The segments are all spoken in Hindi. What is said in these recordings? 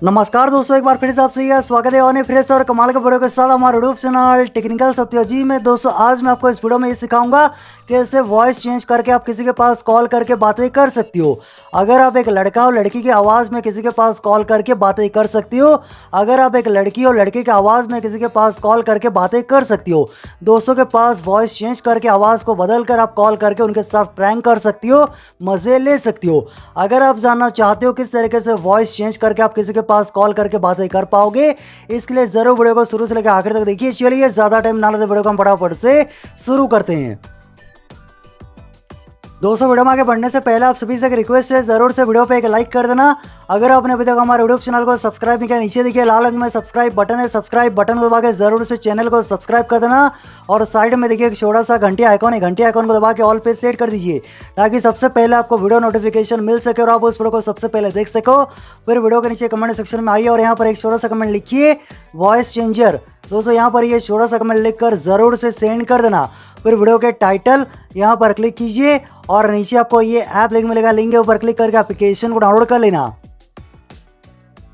नमस्कार दोस्तों, एक बार फिर से आपसे स्वागत है और फ्रेश और कमाल के वीडियो के साथ हमारे यूट्यूब चैनल टेक्निकल सत्याजी में। दोस्तों आज मैं आपको इस वीडियो में ये सिखाऊंगा कैसे वॉइस चेंज करके आप किसी के पास कॉल करके बातें कर सकती हो। अगर आप एक लड़का हो लड़की की आवाज़ में किसी के पास कॉल करके बातें कर सकती हो। अगर आप एक लड़की हो लड़के की आवाज़ में किसी के पास कॉल करके बातें कर सकती हो। दोस्तों के पास वॉइस चेंज करके आवाज़ को बदल कर आप कॉल करके उनके साथ प्रैंक कर सकती हो, मज़े ले सकती हो। अगर आप जानना चाहते हो किस तरीके से वॉइस चेंज करके आप किसी के पास कॉल करके बातें कर पाओगे, इसके लिए जरूर वीडियो को शुरू से लेकर आखिर तक देखिए। चलिए ज़्यादा टाइम ना लेते वीडियो को हम फटाफट से शुरू करते हैं। दोस्तों वीडियो में आगे बढ़ने से पहले आप सभी से एक रिक्वेस्ट है, जरूर से वीडियो पे एक लाइक कर देना। अगर आपने अभी तक हमारे यूट्यूब चैनल को सब्सक्राइब नहीं किया, नीचे देखिए लाल रंग में सब्सक्राइब बटन है, सब्सक्राइब बटन को दबा के जरूर से चैनल को सब्सक्राइब कर देना। और साइड में देखिए एक छोटा सा घंटी आइकॉन है, घंटी आइकॉन को दबा के ऑल पे सेट कर दीजिए ताकि सबसे पहले आपको वीडियो नोटिफिकेशन मिल सके और आप उस वीडियो को सबसे पहले देख सको। फिर वीडियो के नीचे कमेंट सेक्शन में आइए और यहाँ पर एक छोटा सा कमेंट लिखिए वॉइस चेंजर। दोस्तों यहाँ पर ये छोटा सा कमेंट लिखकर ज़रूर से सेंड कर देना। फिर वीडियो के टाइटल यहाँ पर क्लिक कीजिए और नीचे आपको ये ऐप लिंक मिलेगा, लिंक के ऊपर क्लिक करके एप्लीकेशन को डाउनलोड कर लेना।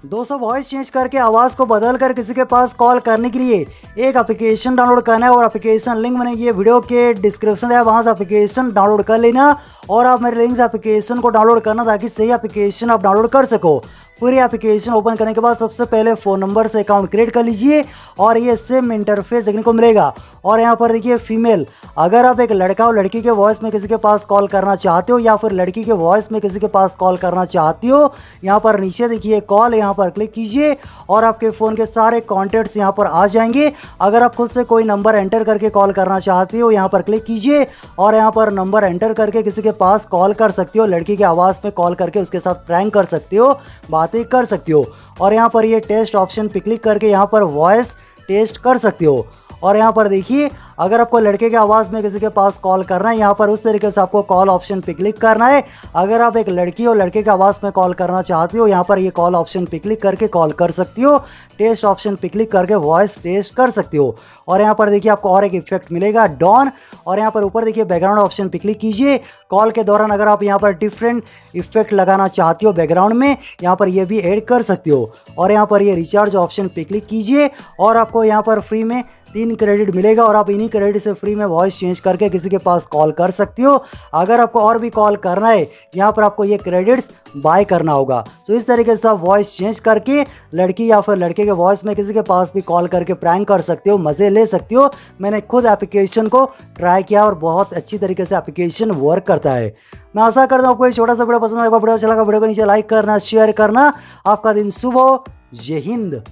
दोस्तों वॉइस चेंज करके आवाज़ को बदल कर किसी के पास कॉल करने के लिए एक एप्लीकेशन डाउनलोड करना है और एप्लीकेशन लिंक मैंने ये वीडियो के डिस्क्रिप्शन है, वहाँ से एप्लीकेशन डाउनलोड कर लेना और आप मेरे लिंक से एप्लीकेशन को डाउनलोड करना ताकि सही एप्लीकेशन आप डाउनलोड कर सको। पूरी एप्लीकेशन ओपन करने के बाद सबसे पहले फ़ोन नंबर से अकाउंट क्रिएट कर लीजिए और ये सेम इंटरफेस देखने को मिलेगा। और यहाँ पर देखिए फीमेल, अगर आप एक लड़का हो लड़की के वॉइस में किसी के पास कॉल करना चाहते हो या फिर लड़की के वॉइस में किसी के पास कॉल करना चाहती हो, यहाँ पर नीचे देखिए कॉल, यहाँ पर क्लिक कीजिए और आपके फ़ोन के सारे कॉन्टैक्ट्स यहाँ पर आ जाएंगे। अगर आप खुद से कोई नंबर एंटर करके कॉल करना चाहती हो, यहाँ पर क्लिक कीजिए और यहाँ पर नंबर एंटर करके किसी के पास कॉल कर सकती हो। लड़की की आवाज़ में कॉल करके उसके साथ प्रैंक कर सकती हो, बातें कर सकती हो। और यहाँ पर ये टेस्ट ऑप्शन पे क्लिक करके यहाँ पर वॉइस टेस्ट कर सकती हो। और यहाँ पर देखिए अगर आपको लड़के की आवाज़ में किसी के पास कॉल करना है, यहाँ पर उस तरीके से आपको कॉल ऑप्शन पे क्लिक करना है। अगर आप एक लड़की हो लड़के की आवाज़ में कॉल करना चाहती हो, यहाँ पर ये कॉल ऑप्शन पे क्लिक करके कॉल कर सकती हो। टेस्ट ऑप्शन पे क्लिक करके वॉइस टेस्ट कर सकती हो। और यहाँ पर देखिए आपको और एक इफेक्ट मिलेगा डॉन। और यहाँ पर ऊपर देखिए बैकग्राउंड ऑप्शन पे क्लिक कीजिए। कॉल के दौरान अगर आप यहाँ पर डिफरेंट इफेक्ट लगाना चाहती हो बैकग्राउंड में, यहाँ पर ये भी ऐड कर सकती हो। और यहाँ पर ये रिचार्ज ऑप्शन पे क्लिक कीजिए और आपको यहाँ पर फ्री में 3 क्रेडिट मिलेगा और आप इन्हीं क्रेडिट से फ्री में वॉइस चेंज करके किसी के पास कॉल कर सकती हो। अगर आपको और भी कॉल करना है, यहाँ पर आपको ये क्रेडिट्स बाय करना होगा। तो इस तरीके से आप वॉइस चेंज करके लड़की या फिर लड़के के वॉइस में किसी के पास भी कॉल करके प्रैंक कर सकते हो, मज़े ले सकती हो। मैंने खुद एप्लीकेशन को ट्राई किया और बहुत अच्छी तरीके से एप्लीकेशन वर्क करता है। मैं आशा करता हूँ आपको ये छोटा सा वीडियो पसंद आएगा। वीडियो अच्छा लगा वीडियो को नीचे लाइक करना, शेयर करना। आपका दिन शुभ हो। जय हिंद।